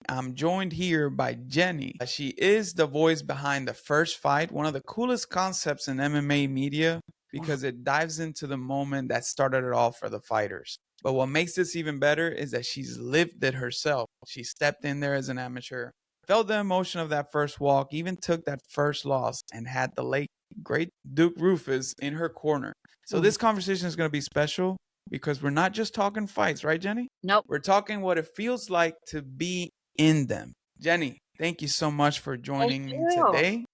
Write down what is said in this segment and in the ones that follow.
I'm joined here by Jenny. She is the voice behind the first fight, one of the coolest concepts in MMA media because it dives into the moment that started it all for the fighters. But what makes this even better is that she's lived it herself. She stepped in there as an amateur, felt the emotion of that first walk, even took that first loss, and had the late, great Duke Roufus in her corner. So this conversation is going to be special because we're not just talking fights, right, Jenny? Nope. We're talking what it feels like to be in them. Jenny, thank you so much for Thank joining me you. today.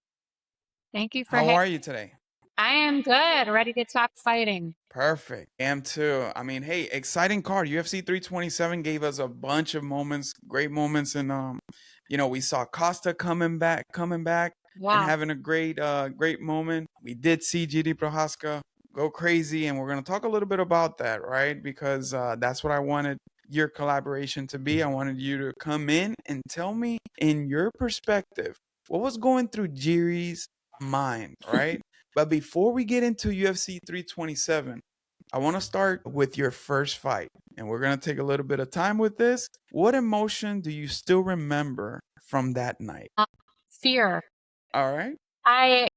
Thank you for How are you today? I am good. Ready to talk fighting. Perfect. Am too. I mean, hey, exciting card. UFC 327 gave us a bunch of moments, great moments, and we saw Costa coming back, and Wow. having a great moment. We did see Jiri Prochazka go crazy, and we're gonna talk a little bit about that, right? Because that's what I wanted your collaboration to be. I wanted you to come in and tell me, in your perspective, what was going through Jiri's mind, right? But before we get into UFC 327, I want to start with your first fight. And we're going to take a little bit of time with this. What emotion do you still remember from that night? Fear. All right. I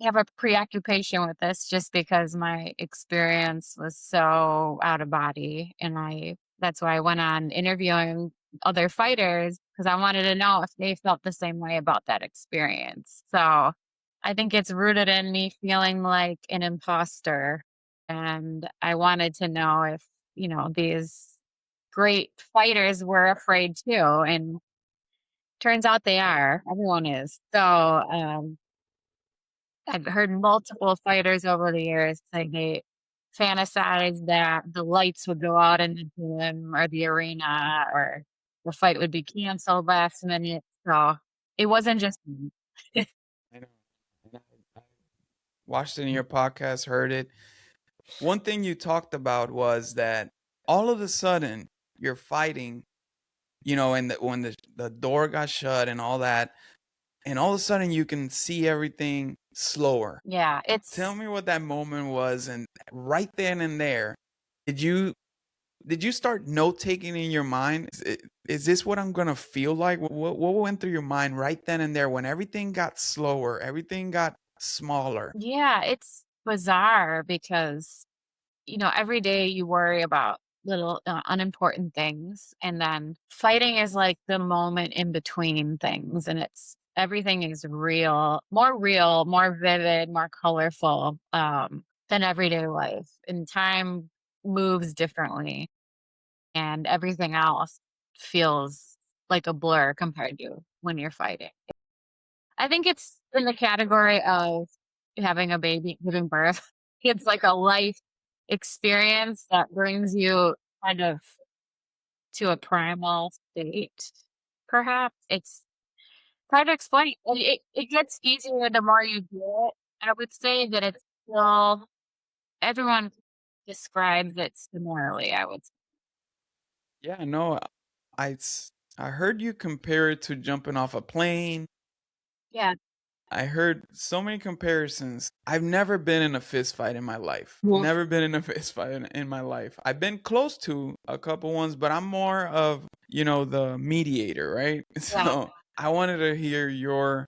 have a preoccupation with this just because my experience was so out of body. And that's why I went on interviewing other fighters because I wanted to know if they felt the same way about that experience. So I think it's rooted in me feeling like an imposter. And I wanted to know if, these great fighters were afraid too. And turns out they are. Everyone is. So I've heard multiple fighters over the years say they fantasize that the lights would go out in the gym or the arena or the fight would be canceled last minute. So it wasn't just me. I know. I watched it in your podcast, heard it. One thing you talked about was that all of a sudden you're fighting, and when the door got shut and all that, and all of a sudden you can see everything slower. Yeah, Tell it's me what that moment was, and right then and there, did you start note taking in your mind? Is this what I'm gonna feel like? What went through your mind right then and there when everything got slower, everything got smaller? yeah, it's bizarre because every day you worry about little unimportant things. And then fighting is like the moment in between things. And everything is real, more vivid, more colorful than everyday life. And time moves differently. And everything else feels like a blur compared to when you're fighting. I think it's in the category of having a baby, giving birth. It's like a life experience that brings you kind of to a primal state, perhaps. It's hard to explain. And it gets easier the more you do it. I would say that it's still, everyone describes it similarly, I would say. Yeah, no, I I heard you compare it to jumping off a plane. Yeah. I heard so many comparisons. I've never been in a fist fight in my life. Well, Never been in a fist fight in my life. I've been close to a couple ones, but I'm more of, the mediator, right? yeah. So I wanted to hear your,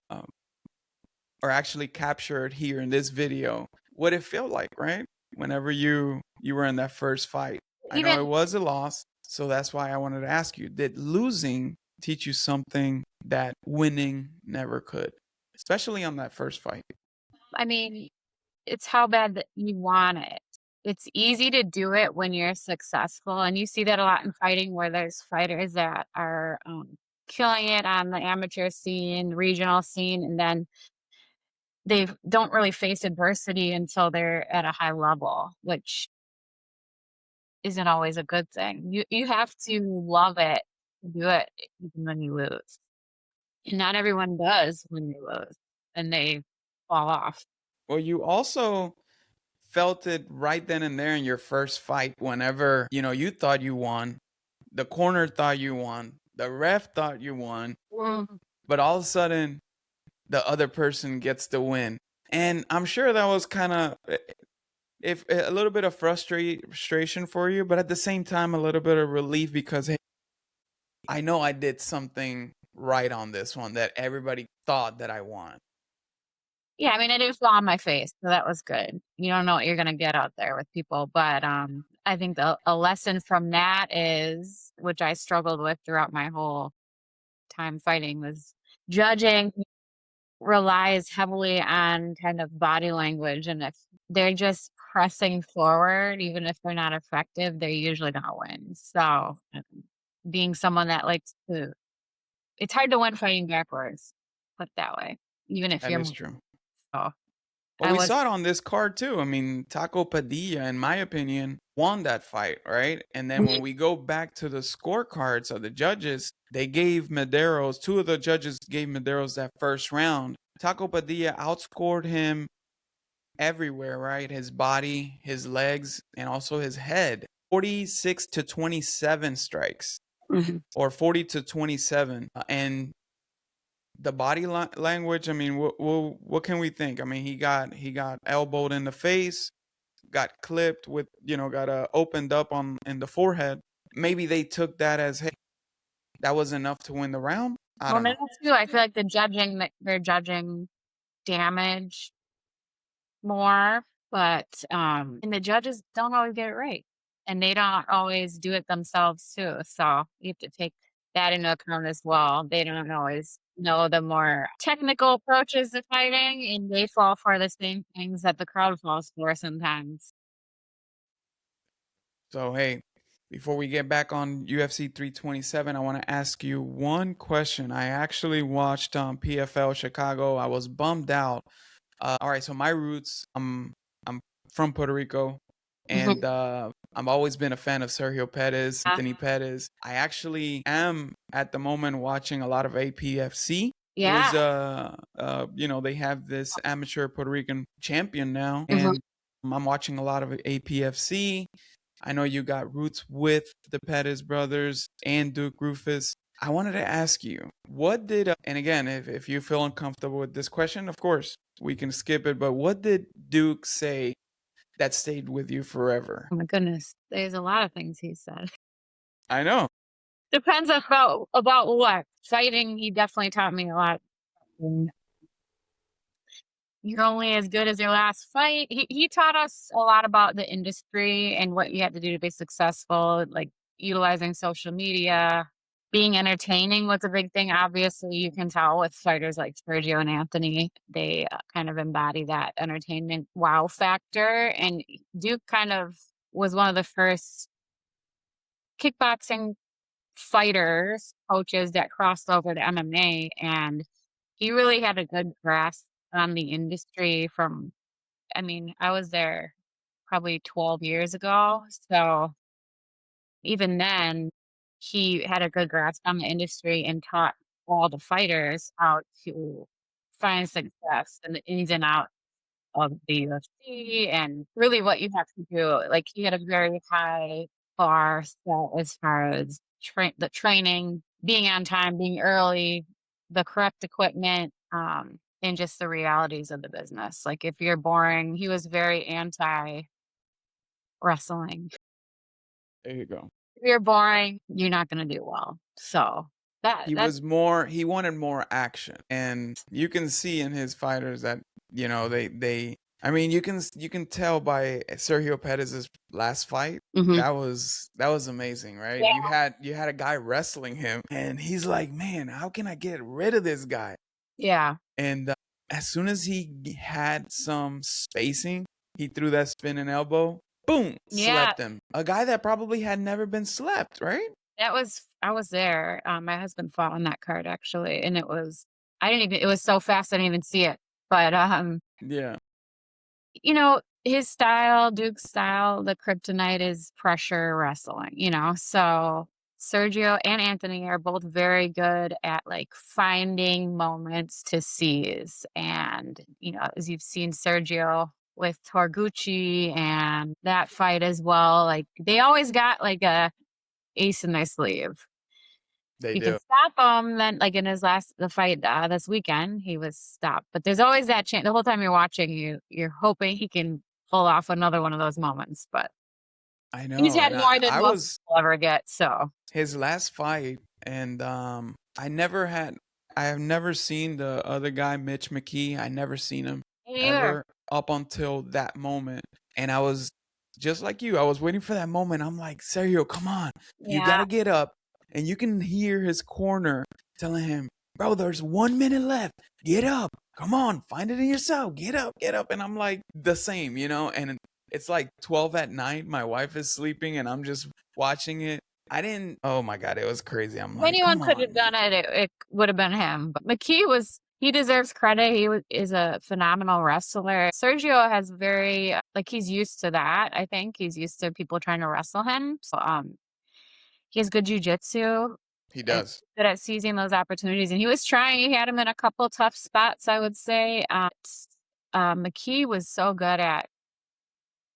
or actually capture it here in this video, what it felt like, right? Whenever you were in that first fight. I know it Even, was a loss, so that's why I wanted to ask you, did losing teach you something that winning never could? Especially on that first fight. I mean, it's how bad that you want it. It's easy to do it when you're successful, and you see that a lot in fighting where there's fighters that are, killing it on the amateur scene, regional scene, and then they don't really face adversity until they're at a high level, which isn't always a good thing. You have to love it to do it even when you lose. And not everyone does when they lose, and they fall off. Well, you also felt it right then and there in your first fight whenever, you thought you won, the corner thought you won, the ref thought you won, Mhm. but all of a sudden the other person gets the win. And I'm sure that was kind of if a little bit of frustration for you, but at the same time a little bit of relief because hey, I know I did something right on this one that everybody thought that I won. Yeah, I mean, I didn't fall on my face, so that was good. You don't know what you're gonna get out there with people, but, I think a lesson from that is which I struggled with throughout my whole time fighting, was judging relies heavily on kind of body language, and if they're just pressing forward, even if they're not effective, they're usually gonna win. So, being someone that likes to it's hard to win fighting backwards, put it that way, even if That you're is moving. true. So, Well, I we was saw it on this card too. I mean, Taco Padilla, in my opinion, won that fight, right? And then when we go back to the scorecards of the judges, they gave Medeiros, two of the judges gave Medeiros that first round. Taco Padilla outscored him everywhere, right? His body, his legs, and also his head. 46 to 27 strikes Mhm. or 40 to 27. And the body language, I mean, what can we think? I mean, he got elbowed in the face, got clipped with, got opened up on in the forehead. Maybe they took that as, hey, that was enough to win the round. I Well, don't maybe know. too, I feel like they're judging damage more, but, and the judges don't always get it right, and they don't always do it themselves too, so you have to take that into account as well. They don't always know the more technical approaches to fighting, and they fall for the same things that the crowd falls for sometimes. So hey, before we get back on UFC 327, I want to ask you one question. I actually watched PFL Chicago. I was bummed out. All right, so my roots, I'm from Puerto Rico, and Mhm. I've always been a fan of Sergio Pettis, Uh, Anthony Pettis. I actually am at the moment watching a lot of APFC. yeah. They have this amateur Puerto Rican champion now, Mhm. and I'm watching a lot of APFC. I know you got roots with the Pettis brothers and Duke Roufus. I wanted to ask you, what did, and again, if you feel uncomfortable with this question, of course, we can skip it, but what did Duke say that stayed with you forever? Oh my goodness, there's a lot of things he said. I know. Depends about what. Fighting, he definitely taught me a lot. You're only as good as your last fight. He taught us a lot about the industry and what you have to do to be successful, like utilizing social media. Being entertaining was a big thing. Obviously, you can tell with fighters like Sergio and Anthony, they kind of embody that entertainment wow factor. And Duke kind of was one of the first kickboxing fighters, coaches that crossed over to MMA. And he really had a good grasp on the industry from I mean, I was there probably 12 years ago, so even then, he had a good grasp on the industry and taught all the fighters how to find success and the ins and outs of the UFC and really what you have to do. Like, he had a very high bar set as far as the training, being on time, being early, the correct equipment, and just the realities of the business. Like, if you're boring, he was very anti wrestling. There you go. If you're boring, you're not gonna do well. So that's He wanted more action. And you can see in his fighters that, I mean, you can tell by Sergio Pettis' last fight. Mhm. That was amazing, right? Yeah, You had a guy wrestling him, and he's like, "Man, how can I get rid of this guy?" yeah, And as soon as he had some spacing, he threw that spinning elbow. Boom, yeah. slept him. A guy that probably had never been slept, right? That was I was there. My husband fought on that card actually, and I didn't even it was so fast I didn't even see it. But, Yeah, his style, Duke's style, the kryptonite is pressure wrestling, So Sergio and Anthony are both very good at like finding moments to seize. And, as you've seen Sergio with Torgucci and that fight as well, like they always got like a ace in their sleeve. they You can do. stop him, then, like, in the fight, this weekend, he was stopped, but there's always that chance the whole time you're watching, you're hoping he can pull off another one of those moments, but I he's know, had and I more than I most was people ever get, so his last fight. and I have never seen the other guy, Mitch McKee. I never seen him Me neither. ever up until that moment, and I was just like you. I was waiting for that moment. I'm like, Sergio, come on, you Yeah. gotta get up, and you can hear his corner telling him, bro, there's 1 minute left. Get up, come on, find it in yourself. Get up, and I'm like the same, and it's like 12 at night. My wife is sleeping, and I'm just watching it. I didn't. Oh my god, it was crazy. I'm If like, anyone come could on, have man. done it, it would have been him. But he deserves credit. Is a phenomenal wrestler. Sergio has like, he's used to that. I think he's used to people trying to wrestle him. So, he has good jujitsu He and does. good at seizing those opportunities. And he was trying. He had him in a couple tough spots, I would say. McKee was so good at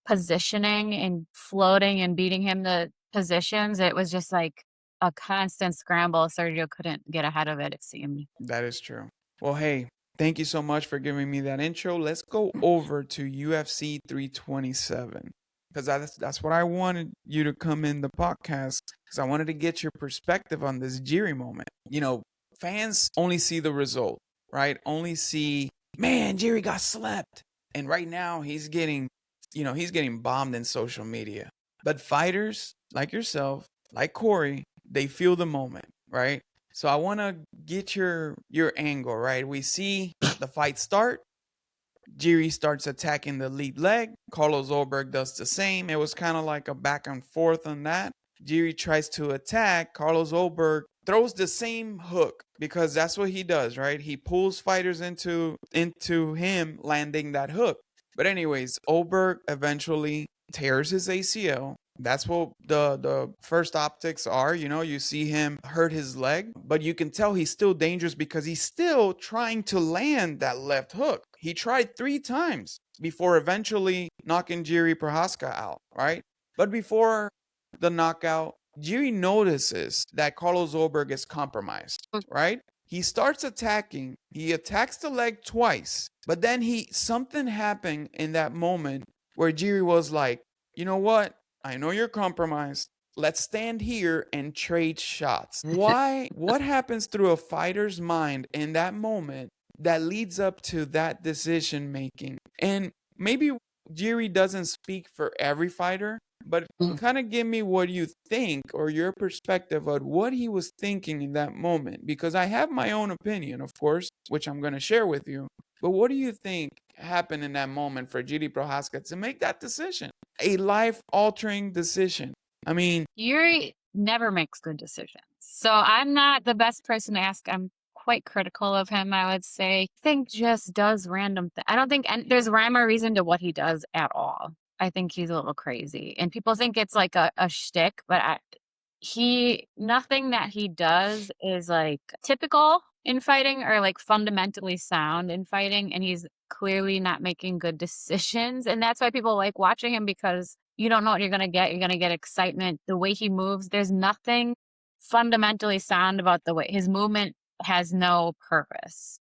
positioning and floating and beating him the positions. It was just like a constant scramble. Sergio couldn't get ahead of it, it seemed. That is true. Well, hey, thank you so much for giving me that intro. Let's go over to UFC 327 because that's what I wanted you to come in the podcast because I wanted to get your perspective on this Jiri moment. Fans only see the result, right? Only see, man, Jiri got slept, and right now he's getting bombed in social media. But fighters like yourself, like Corey, they feel the moment, right? So I want to get your angle, right? We see the fight start. Jiri starts attacking the lead leg. Carlos Ulberg does the same. It was kind of like a back and forth on that. Jiri tries to attack. Carlos Ulberg throws the same hook because that's what he does, right? He pulls fighters into him landing that hook. But anyways, Ulberg eventually tears his ACL. That's what the first optics are. You see him hurt his leg, but you can tell he's still dangerous because he's still trying to land that left hook. He tried 3 times before eventually knocking Jiri Prochazka out, right? But before the knockout, Jiri notices that Carlos Ulberg is compromised, right? He starts attacking. He attacks the leg twice, but then something happened in that moment where Jiri was like, you know what? I know you're compromised. Let's stand here and trade shots. Why? What happens through a fighter's mind in that moment that leads up to that decision making? And maybe Jiri doesn't speak for every fighter, but kind of give me what you think or your perspective on what he was thinking in that moment. Because I have my own opinion, of course, which I'm going to share with you. But what do you think happened in that moment for Jiri Prochazka to make that decision? A life-altering decision. I mean, Yuri never makes good decisions. So I'm not the best person to ask. I'm quite critical of him, I would say. I think just does random I don't think there's rhyme or reason to what he does at all. I think he's a little crazy. And people think it's like a shtick, but nothing that he does is like typical in fighting or like fundamentally sound in fighting. And he's clearly not making good decisions. And that's why people like watching him because you don't know what you're going to get. You're going to get excitement. The way he moves, there's nothing fundamentally sound about the way his movement has no purpose.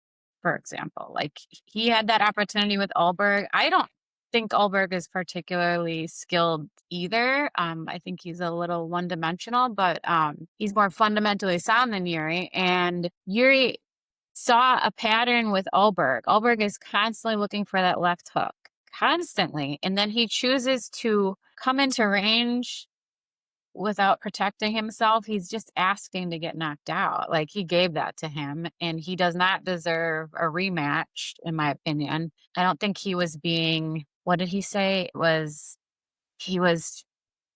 For example, like he had that opportunity with Ulberg. I don't think Ulberg is particularly skilled either. I think he's a little one-dimensional, but he's more fundamentally sound than Yuri. And Yuri saw a pattern with Ulberg. Ulberg is constantly looking for that left hook, constantly. And then he chooses to come into range without protecting himself. He's just asking to get knocked out. Like he gave that to him and he does not deserve a rematch, in my opinion. I don't think he was being, what did he say? He was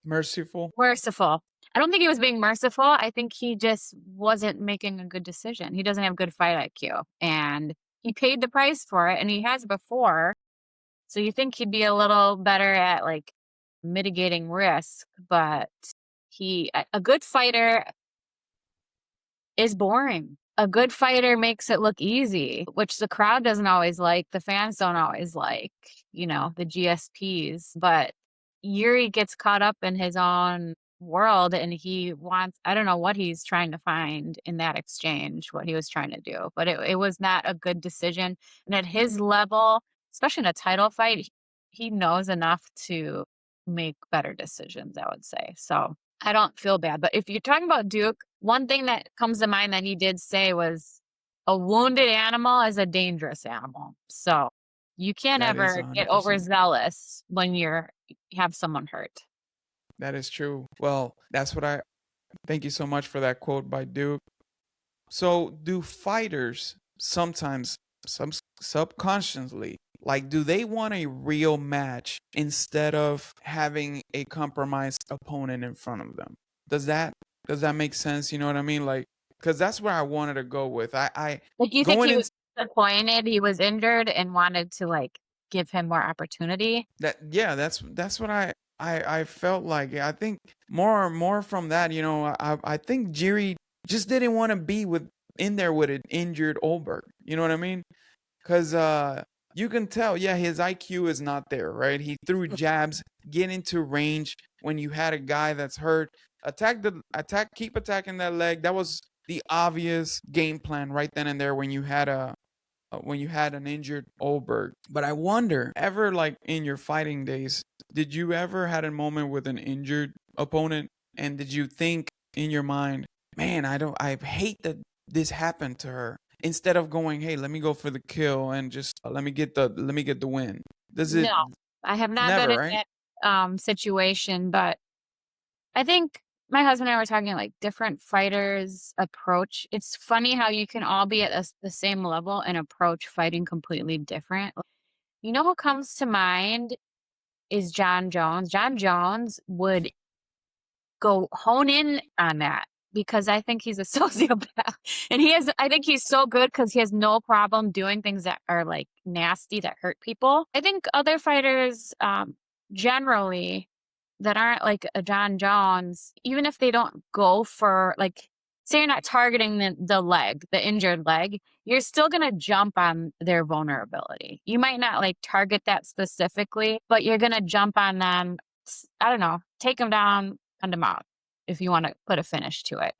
merciful. merciful. I don't think he was being merciful. I think he just wasn't making a good decision. He doesn't have good fight IQ and he paid the price for it and he has before. So you think he'd be a little better at like mitigating risk, but a good fighter is boring. A good fighter makes it look easy, which the crowd doesn't always like, the fans don't always like, the GSPs. But Yuri gets caught up in his own world and I don't know what he's trying to find in that exchange, what he was trying to do. But it was not a good decision. And at his level, especially in a title fight, he knows enough to make better decisions, I would say. So I don't feel bad. But if you're talking about Duke, one thing that comes to mind that he did say was, "A wounded animal is a dangerous animal." So you can't That is ever get 100%. overzealous when you have someone hurt. That is true. Well, that's what I thank you so much for that quote by Duke. So, do fighters sometimes, subconsciously, like, do they want a real match instead of having a compromised opponent in front of them? Does that does that make sense? You know what I mean? Like, because that's where I wanted to go with. I Like, you think going he in was disappointed he was injured and wanted to, like, give him more opportunity? that yeah, that's what I felt like. I think more from that. I think Jiri just didn't want to be with in there with an injured Olberg. You know what I mean? Because you can tell, yeah, his IQ is not there, right? He threw jabs, get into range when you had a guy that's hurt. Keep attacking that leg. That was the obvious game plan right then and there when you had an injured Olberg. But I wonder, ever like in your fighting days, did you ever had a moment with an injured opponent, and did you think in your mind, man, I hate that this happened to her, instead of going, hey, let me go for the kill and just let me get the win? Does it No. I have not been never, in right? that, situation, but I think my husband and I were talking, like, different fighters' approach. It's funny how you can all be at the same level and approach fighting completely different. You know who comes to mind is John Jones. John Jones would go hone in on that because I think he's a sociopath. And I think he's so good because he has no problem doing things that are like nasty that hurt people. I think other fighters, generally, that aren't like a John Jones, even if they don't go for like, say you're not targeting the injured leg, you're still gonna jump on their vulnerability. You might not like target that specifically, but you're gonna jump on them. I don't know, take them down, end them out if you want to put a finish to it,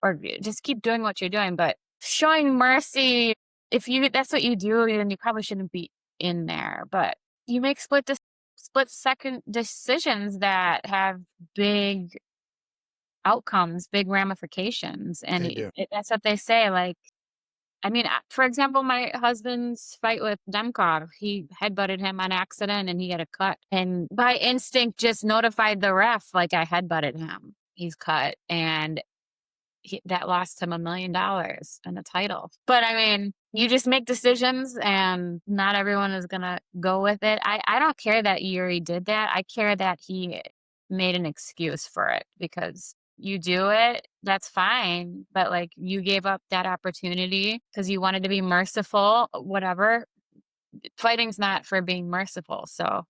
or just keep doing what you're doing. But showing mercy, if you that's what you do, then you probably shouldn't be in there. But you make split second decisions that have big outcomes, big ramifications. And They do. that's what they say. Like, I mean, for example, my husband's fight with Demkov, he headbutted him on accident and he had a cut. And by instinct, just notified the ref, like, I headbutted him. He's cut. And that lost him $1 million and the title. But I mean, you just make decisions and not everyone is going to go with it. I don't care that Jiri did that. I care that he made an excuse for it because you do it, that's fine. But like you gave up that opportunity because you wanted to be merciful, whatever. Fighting's not for being merciful. So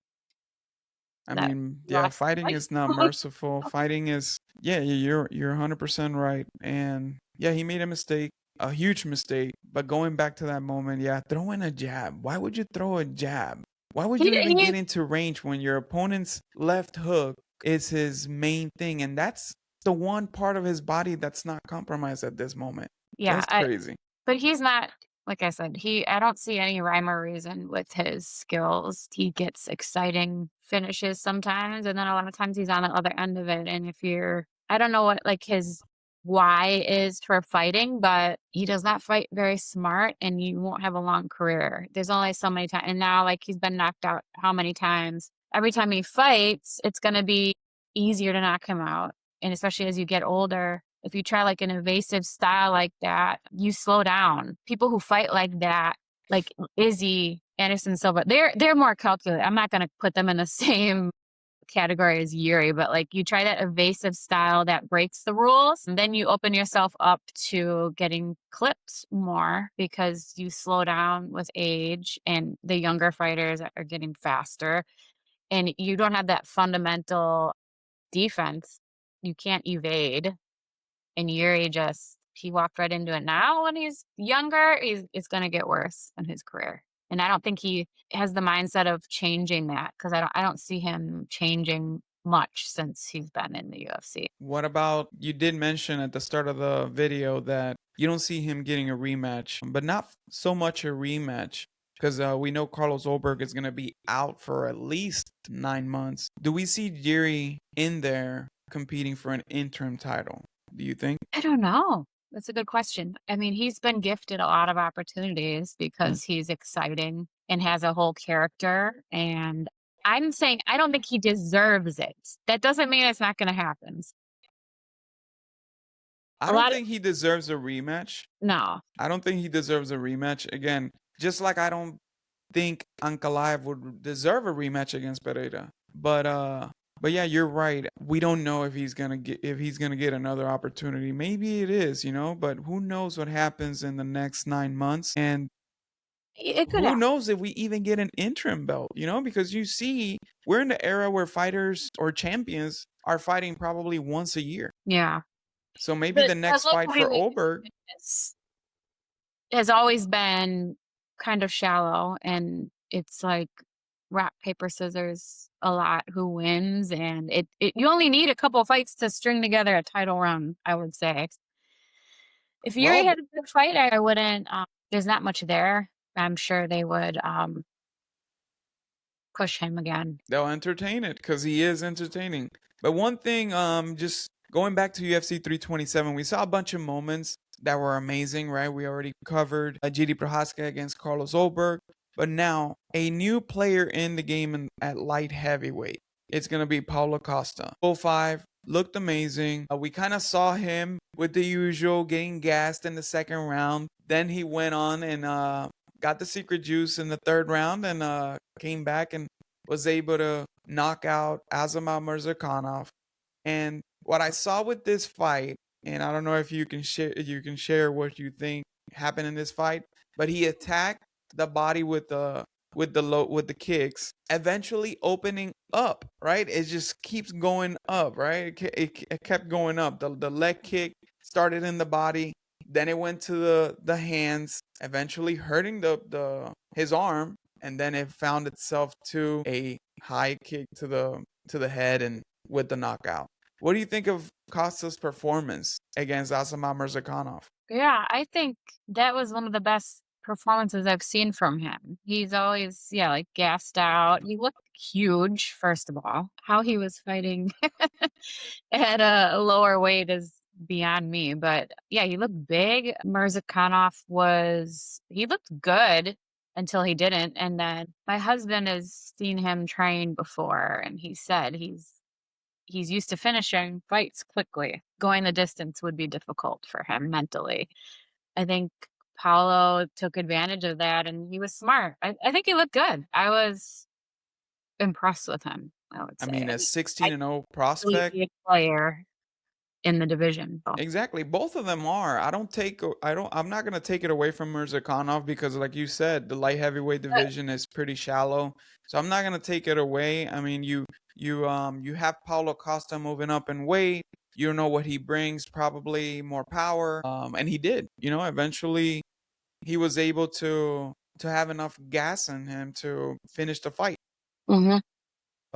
I that mean, yeah, lost fighting his is not life. merciful. Fighting is, yeah, you're 100% right. And yeah, he made a mistake, a huge mistake. But going back to that moment, yeah, throwing a jab. Why would you throw a jab? Why would he, you even he, get into range when your opponent's left hook is his main thing, and that's the one part of his body that's not compromised at this moment? yeah, That's crazy. but he's not, like I said, I don't see any rhyme or reason with his skills. He gets exciting finishes sometimes, and then a lot of times he's on the other end of it. And I don't know what like his why is for fighting, but he does not fight very smart, and you won't have a long career. There's only so many times, and now like he's been knocked out how many times? Every time he fights, it's going to be easier to knock him out, and especially as you get older. If you try like an evasive style like that, you slow down. People who fight like that, like Izzy, Anderson Silva, they're more calculated. I'm not gonna put them in the same category as Yuri, but like you try that evasive style that breaks the rules, and then you open yourself up to getting clipped more because you slow down with age and the younger fighters are getting faster and you don't have that fundamental defense. You can't evade. And Yuri he walked right into it. Now when he's younger, it's gonna get worse in his career. And I don't think he has the mindset of changing that because I don't see him changing much since he's been in the UFC. What about, you did mention at the start of the video that you don't see him getting a rematch, but not so much a rematch because we know Carlos Olberg is going to be out for at least 9 months. Do we see Jiri in there competing for an interim title? do you think? I don't know. That's a good question. I mean, he's been gifted a lot of opportunities Mm. because he's exciting and has a whole character. And I'm saying I don't think he deserves it. That doesn't mean it's not going to happen. I A don't lot of think he deserves a rematch. no, I don't think he deserves a rematch. Again, just like I don't think Ankalaev would deserve a rematch against Pereira. But yeah, you're right. We don't know if he's gonna get another opportunity. Maybe it is, but who knows what happens in the next 9 months, and it could who happen. knows if we even get an interim belt, because you see, we're in the era where fighters or champions are fighting probably once a year. Yeah. So maybe The the next fight local for heavyweight Oberg. is has always been kind of shallow, and it's like rock, paper, scissors a lot who wins, and it you only need a couple of fights to string together a title run, I would say. If Yuri Well, had a good fight, I wouldn't, there's not much there. I'm sure they would, push him again. they'll entertain it because he is entertaining. But one thing, just going back to UFC 327, we saw a bunch of moments that were amazing, right? We already covered Jiri Prochazka against Carlos Oberg, but now a new player in the game at light heavyweight. It's gonna be Paulo Costa. 05 looked amazing. We kind of saw him with the usual getting gassed in the second round. Then he went on and got the secret juice in the third round and came back and was able to knock out Azamat Murzakanov. And what I saw with this fight, and I don't know if you can share what you think happened in this fight, but he attacked the body with the kicks, eventually opening up, right? It just keeps going up, right? It kept going up. The leg kick started in the body, then it went to the hands, eventually hurting the his arm, and then it found itself to a high kick to the head and with the knockout. What do you think of Costa's performance against Asamat Murzakanov? Yeah, I think that was one of the best performances I've seen from him. He's always, yeah, like gassed out. He looked huge, first of all. How he was fighting at a lower weight is beyond me. But yeah, he looked big. Mirzakhanov he looked good until he didn't. And then my husband has seen him train before, and he said he's used to finishing fights quickly. Going the distance would be difficult for him mentally. I think Paulo took advantage of that, and he was smart. I think he looked good. I was impressed with him, I would I say. mean, a I 16 and 0 really prospect. be a player in the division. Both. Exactly. Both of them are. I'm not going to take it away from Mirzakhanov because like you said, the light heavyweight division is pretty shallow. So I'm not going to take it away. I mean, you have Paulo Costa moving up in weight. You don't know what he brings, probably more power. And he did. Eventually he was able to have enough gas in him to finish the fight. Mhm.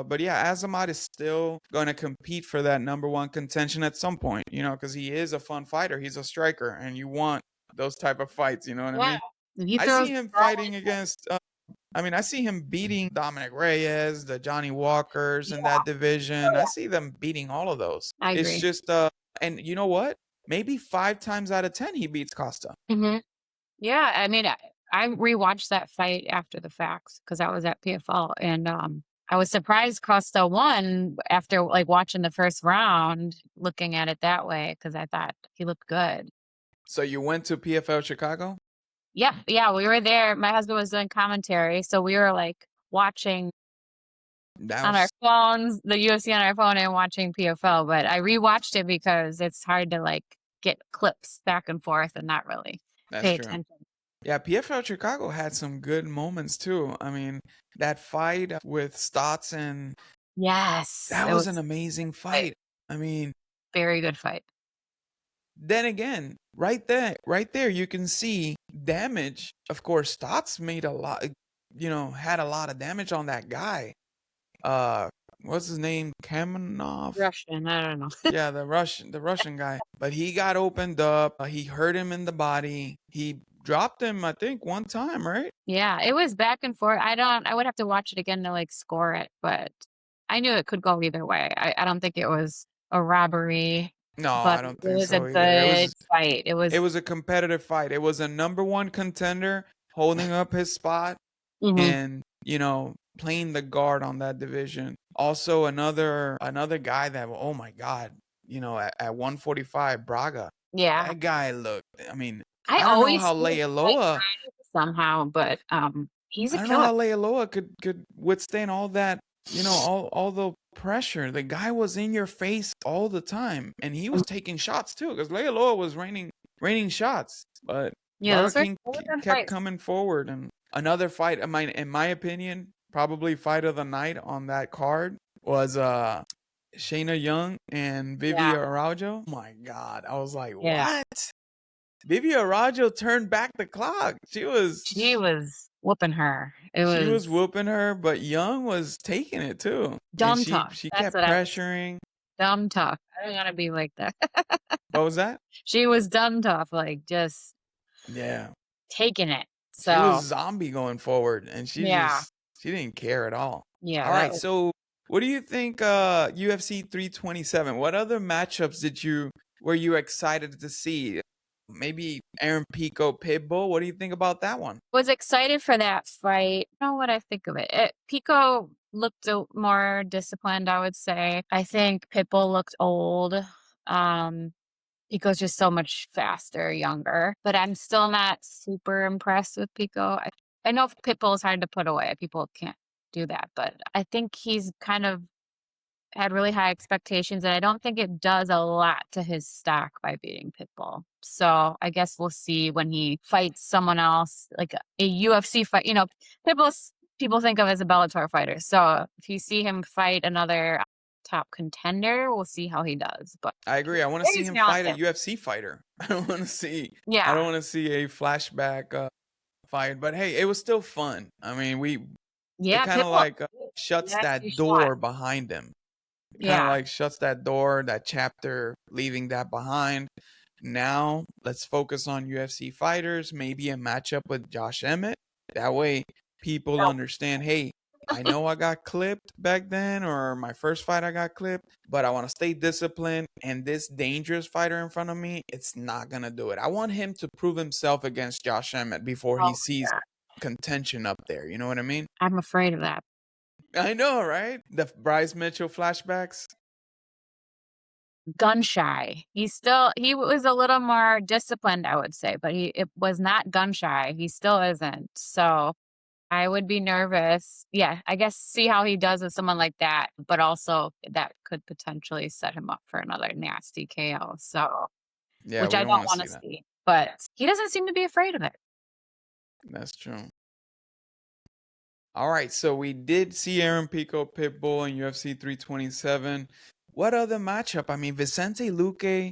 But yeah, Azamat is still going to compete for that number one contention at some point, because he is a fun fighter. He's a striker, and you want those type of fights. You know what I Yeah. mean? And he I see throws him for all fighting against. I see him beating Dominic Reyes, the Johnny Walkers in yeah. that division. Oh, I yeah. see them beating all of those. I It's agree. just, and you know what? Maybe 5 times out of 10 he beats Costa. Mhm. Yeah, I mean, I rewatched that fight after the facts because I was at PFL, and, I was surprised Costa won after, like, watching the first round, looking at it that way because I thought he looked good. So you went to PFL Chicago? Yeah, yeah, we were there. My husband was doing commentary, so we were, like, watching That on our was phones, the UFC on our phone and watching PFL, but I rewatched it because it's hard to, like, get clips back and forth and not really that's pay true. attention. Yeah, PFL Chicago had some good moments too. I mean, that fight with Stotts, and Yes, that it was an was amazing a fight. I mean, very good fight. then again, right there, you can see damage. Of course, Stotts made a lot, had a lot of damage on that guy. Uh, what's his name? Kamenov? Russian, I don't know. Yeah, the Russian guy. But he got opened up. He hurt him in the body. He dropped him, I think, one time, right? Yeah, it was back and forth. I would have to watch it again to, like, score it, but I knew it could go either way. I don't think it was a robbery. No, but I don't it think was a so either. good fight. It It was was a competitive fight. It was a number one contender holding up his spot mhm. and, playing the guard on that division. Also another guy that, oh my God, at 145, Braga. Yeah. That guy looked, I mean, I I don't know always how see him fight Lealoa somehow, but, he's a I don't know killer. how Lealoa could withstand all that, all the pressure. The guy was in your face all the time, and he was taking shots too, because Lealoa was raining shots, but Yeah, Braga those were good kept fights. coming forward. And another fight, in my opinion, probably fight of the night on that card was Shayna Young and Yeah, Vivia Araujo. Oh my God, I was like, yeah. what? Vivia Araujo turned back the clock. She was whooping her. It She was was whooping her, but Young was taking it too, and dumb she talk. she That's kept what I was pressuring. dumb talk. I don't wanna be like that. What was that? She was dumb tough, like, just Yeah, taking it. she was So, zombie going forward, and yeah. she didn't care at all. Yeah, All that right, was so what do you think? UFC 327. What other matchups were you excited to see? Maybe Aaron Pico Pitbull. What do you think about that one? was excited for that fight. I don't know what I think of it. Pico looked more disciplined, I would say. I think Pitbull looked old. Pico's just so much faster, younger, but I'm still not super impressed with Pico. I know Pitbull is hard to put away. People can't do that, but I think he's kind of had really high expectations, and I don't think it does a lot to his stock by beating Pitbull. So I guess we'll see when he fights someone else, like a UFC fight. Pitbull's people think of as a Bellator fighter. So if you see him fight another top contender, we'll see how he does. But I agree. I want to see biggest him challenge fight a him. UFC fighter. I don't want to see. I Yeah. don't want to see a flashback fight. But hey, it was still fun. I mean, it Yeah, kind of Pitbull. like shuts Yes, you that shot. door behind him. It kind of Yeah. like shuts that door, that chapter, leaving that behind. Now let's focus on UFC fighters, maybe a matchup with Josh Emmett. That way people Oh, understand, hey, I know I got clipped back then, or my first fight I got clipped, but I want to stay disciplined. And this dangerous fighter in front of me, it's not going to do it. I want him to prove himself against Josh Emmett before he oh, sees yeah. contention up there. You know what I mean? I'm afraid of that. I know, right? The Bryce Mitchell flashbacks. Gun shy. He was a little more disciplined, I would say, but it was not gun shy. He still isn't. So I would be nervous. Yeah, I guess see how he does with someone like that, but also that could potentially set him up for another nasty KO. So, Yeah, which we I don't want don't to want see to that. see. But he doesn't seem to be afraid of it. That's true. All right, so we did see Aaron Pico Pitbull in UFC 327. What other matchup? I mean, Vicente Luque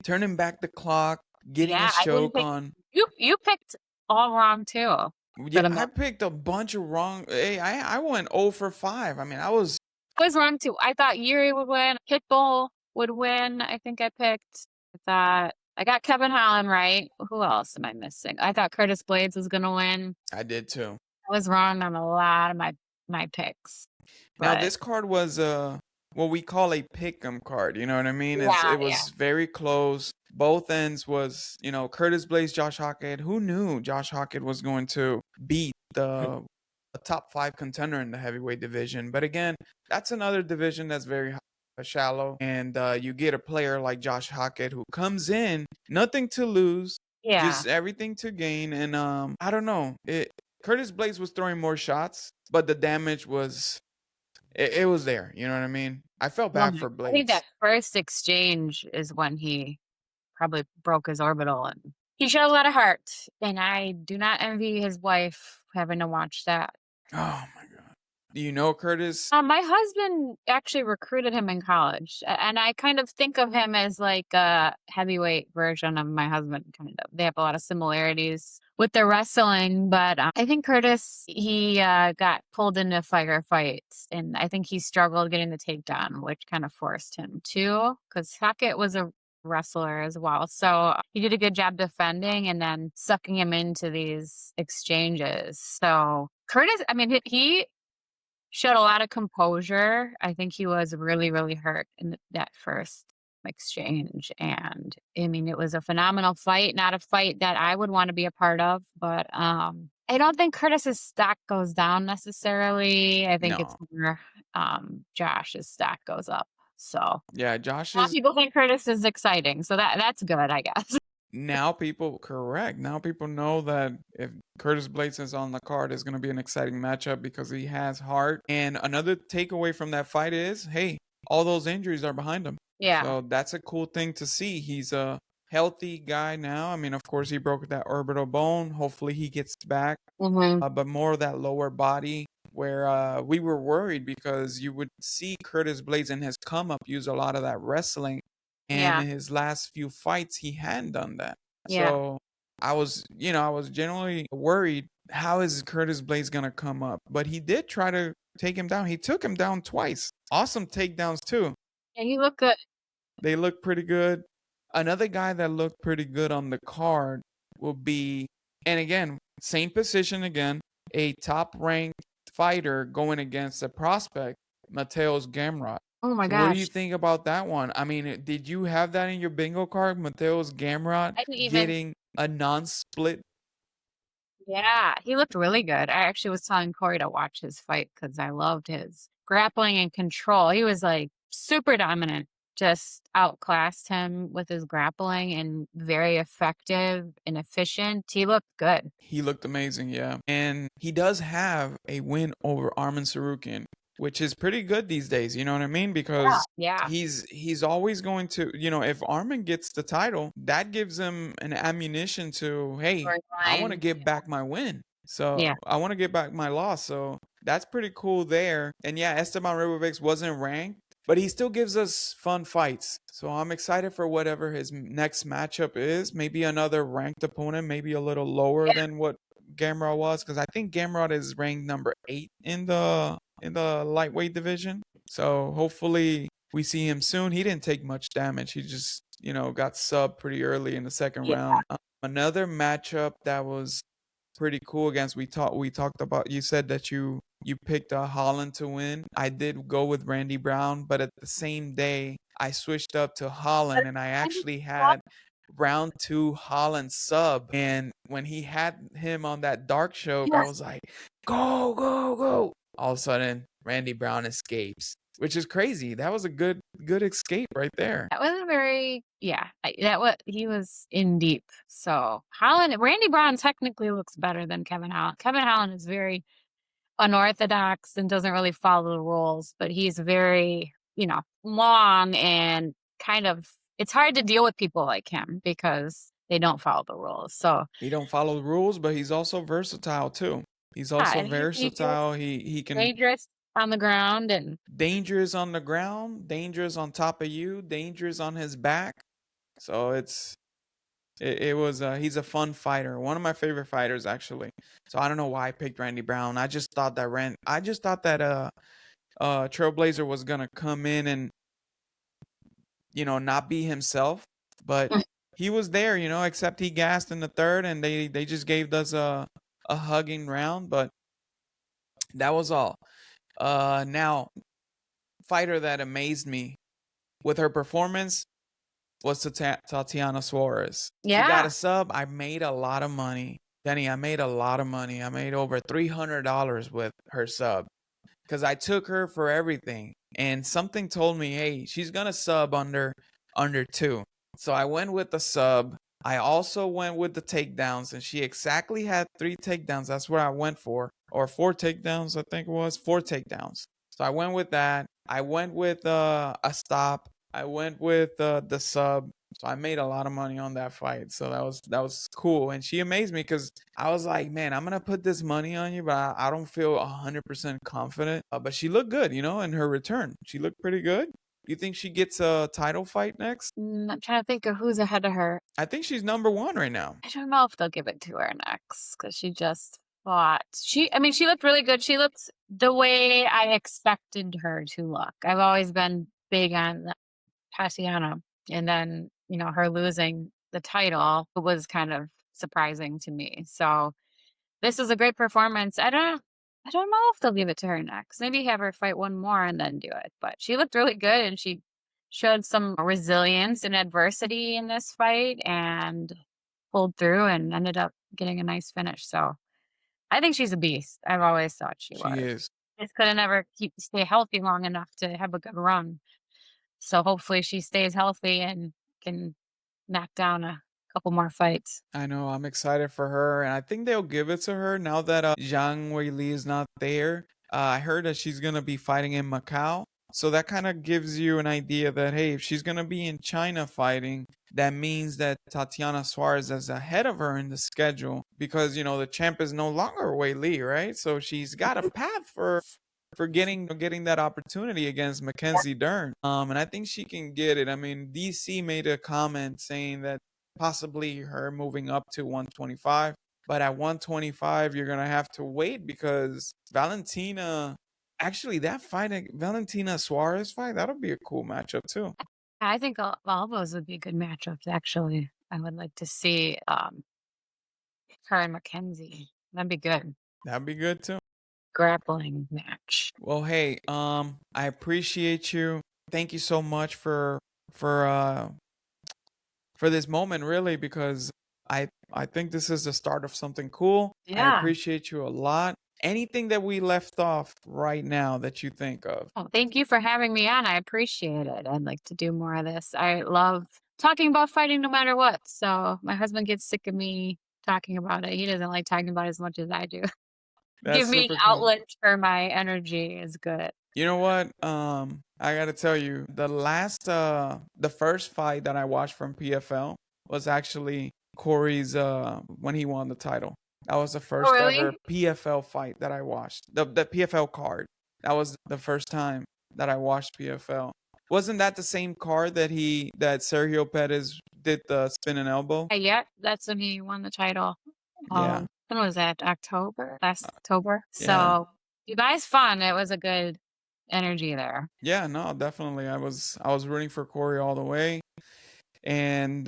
turning back the clock, getting a Yeah, I didn't choke pick on. you picked all wrong too for Yeah, the I most. picked a bunch of wrong. Hey, I went 0 for 5. I mean, I was. I was wrong too. I thought Jiri would win. Pitbull would win. I think I picked. I thought I got Kevin Holland right. Who else am I missing? I thought Curtis Blaydes was gonna win. I did too. I was wrong on a lot of my picks, Now but this card was what we call a pick'em card. You know what I mean? yeah, It yeah, was very close. Both ends was Curtis Blaze, Josh Hokit. Who knew Josh Hokit was going to beat the a top 5 contender in the heavyweight division? But again, that's another division that's very shallow, and you get a player like Josh Hokit who comes in nothing to lose, yeah. just everything to gain. And I don't know. Curtis Blaze was throwing more shots, but the damage it was there. You know what I mean? I felt Well, bad for I think Blades. that first exchange is when he probably broke his orbital, and he showed a lot of heart. And I do not envy his wife having to watch that. Oh my god. Do you know Curtis? My husband actually recruited him in college, and I kind of think of him as like a heavyweight version of my husband. Kind of, they have a lot of similarities with their wrestling, but I think Curtis he got pulled into fights, and I think he struggled getting the takedown, which kind of forced him to. Because Hackett was a wrestler as well, so he did a good job defending and then sucking him into these exchanges. So Curtis, I mean, he showed a lot of composure. I think he was really, really hurt in that first. exchange. And I mean, it was a phenomenal fight, not a fight that I would want to be a part of, but I don't think Curtis's stock goes down necessarily. I think it's No. more Josh's stock goes up. So a Yeah, Josh lot of is people think Curtis is exciting. So that's good, I guess. now people correct. Now people know that if Curtis Blaydes is on the card, it's going to be an exciting matchup because he has heart. And another takeaway from that fight is, hey, all those injuries are behind him. Yeah. So that's a cool thing to see. He's a healthy guy now. I mean, of course, he broke that orbital bone. Hopefully, he gets back. Hmm. But more of that lower body where we were worried because you would see Curtis Blaydes in his come up use a lot of that wrestling, and Yeah. in his last few fights he hadn't done that. Yeah. So I was generally worried, how is Curtis Blaydes gonna come up? But he did try to take him down. He took him down twice. Awesome takedowns too. And you look good. They look pretty good. Another guy that looked pretty good on the card will be, and again, same position again, a top ranked fighter going against a prospect, Mateos Gamrot. Oh my So what do you gosh. think about that one? I mean, did you have that in your bingo card, Mateos Gamrot I didn't even getting a non-split? Yeah, he looked really good. I actually was telling Corey to watch his fight because I loved his grappling and control. He was like super dominant, just outclassed him with his grappling and very effective and efficient. He looked good. He looked amazing, yeah. And he does have a win over Arman Sarukian, which is pretty good these days, you know what I mean? Yeah. Because Yeah. he's always going to, if Arman gets the title, that gives him an ammunition to, hey, I want to Storyline. get back my win. Yeah. So I want to get back my loss. So that's pretty cool there. And yeah, Esteban Ribovics wasn't ranked, but he still gives us fun fights. So I'm excited for whatever his next matchup is. Maybe another ranked opponent, maybe a little lower Yeah. than what Gamrot was, because I think Gamrot is ranked number 8 in the lightweight division. So hopefully we see him soon. He didn't take much damage. He just got subbed pretty early in the second Yeah. round. Another matchup that was pretty cool against, we talked about, you said that you picked Holland to win. I did go with Randy Brown, but at the same day I switched up to Holland, and I actually had round 2 Holland sub, and when he had him on that dark choke, I Yeah. was like, go go go. All of a sudden Randy Brown escapes, which is crazy. That was a good escape right there. That was a very that was he was in deep. So Randy Brown technically looks better than Kevin Holland. Kevin Holland is very unorthodox and doesn't really follow the rules, but he's very, long and kind of it's hard to deal with people like him because they don't follow the rules. So He don't follow the rules, but he's also versatile too. He's yeah, also and he's dangerous, versatile. He can dangerous on the ground and dangerous on the ground, dangerous on top of you, dangerous on his back. So it was he's a fun fighter. One of my favorite fighters actually. So I don't know why I picked Randy Brown. I just thought that Trailblazer was gonna come in and not be himself, but he was there, except he gassed in the third, and they just gave us a hugging round, but that was all. Now, fighter that amazed me with her performance was Tatiana Suarez. She got yeah. a sub. I made a lot of money. Denny, I made a lot of money. I made over $300 with her sub because I took her for everything. And something told me, hey, she's gonna sub under 2. So I went with the sub. I also went with the takedowns, and she exactly had 3 takedowns. That's what I went for, or 4 takedowns. I think it was 4 takedowns. So I went with that. I went with a stop. I went with the sub. So I made a lot of money on that fight. So that was cool. And she amazed me because I was like, man, I'm gonna put this money on you, but I don't feel 100% confident. But she looked good, in her return. She looked pretty good. You think she gets a title fight next? I'm trying to think of who's ahead of her. I think she's number 1 right now. I don't know if they'll give it to her next because she just fought. I mean, she looked really good. She looked the way I expected her to look. I've always been big on Tatiana, and then her losing the title was kind of surprising to me. So this was a great performance. I don't know if they'll give it to her next. Maybe have her fight one more and then do it. But she looked really good, and she showed some resilience in adversity in this fight and pulled through and ended up getting a nice finish. So I think she's a beast. I've always thought she She was. is. Just couldn't ever stay healthy long enough to have a good run. So hopefully she stays healthy and can knock down a couple more fights. I know, I'm excited for her, and I think they'll give it to her now that Zhang Weili is not there. I heard that she's gonna be fighting in Macau, so that kind of gives you an idea that hey, if she's gonna be in China fighting, that means that Tatiana Suarez is ahead of her in the schedule because you know the champ is no longer Weili, right? So she's got a path for getting that opportunity against Mackenzie Dern. And I think she can get it. I mean, DC made a comment saying that possibly her moving up to 125. But at 125, you're gonna have to wait because Valentina. Actually, that fight, Valentina Suarez fight, that'll be a cool matchup too. I think all those would be good matchups, actually. I would like to see her and Mackenzie. That'd be good. That'd be good too. Grappling match. Well, hey, I appreciate you. Thank you so much for uh for this moment, really, because I think this is the start of something cool. I Yeah. appreciate you a lot. Anything that we left off right now that you think of? Oh, thank you for having me on. I appreciate it. I'd like to do more of this. I love talking about fighting no matter what. So my husband gets sick of me talking about it. He doesn't like talking about it as much as I do. That's Give me super an cool. outlet for my energy is good. You know what? I gotta tell you, the first fight that I watched from PFL was actually Corey's when he won the title. That was the Oh, first ever really? PFL fight that I watched. The PFL card. That was the first time that I watched PFL. Wasn't that the same card that Sergio Perez did the spin and elbow? Yeah, that's when he won the title. Yeah, When was that? October? Last October? yeah. So you guys fun. It was a good energy there. Yeah, no, definitely. I was rooting for Corey all the way. And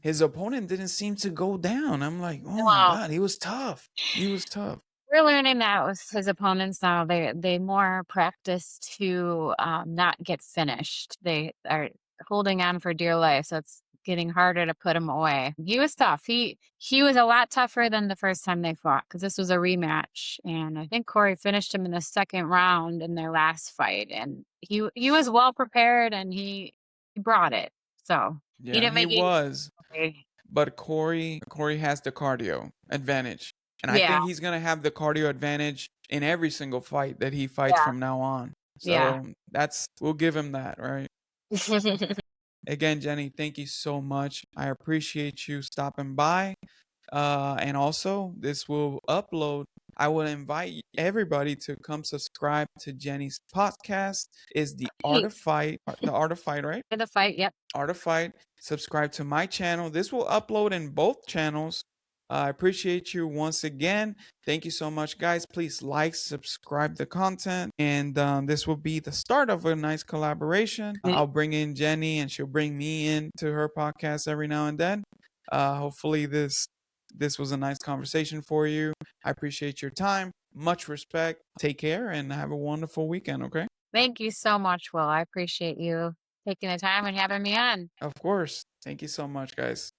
his opponent didn't seem to go down. I'm like, oh my Wow. god, he was tough. He was tough. We're learning that with his opponents now. They more practice to not get finished. They are holding on for dear life, so it's getting harder to put him away. He was tough. He was a lot tougher than the first time they fought because this was a rematch, and I think Corey finished him in the second round in their last fight. And he was well prepared and he brought it. So he Yeah, didn't he make it was. easy. But Corey has the cardio advantage. And I Yeah, think he's gonna have the cardio advantage in every single fight that he fights yeah, from now on. yeah. So that's we'll give him that, right? Again, Jenny, thank you so much. I appreciate you stopping by. And also, this will upload. I will invite everybody to come subscribe to Jenny's podcast. Is Hey, The Art of Fight, right? in the fight, yep. Art of Fight. Subscribe to my channel. This will upload in both channels. I appreciate you once again. Thank you so much, guys. Please like, subscribe the content, and this will be the start of a nice collaboration. I'll bring in Jenny, and she'll bring me in to her podcast every now and then. Hopefully, this was a nice conversation for you. I appreciate your time. Much respect. Take care, and have a wonderful weekend. Okay. Thank you so much, Will. I appreciate you taking the time and having me on. Of course. Thank you so much, guys.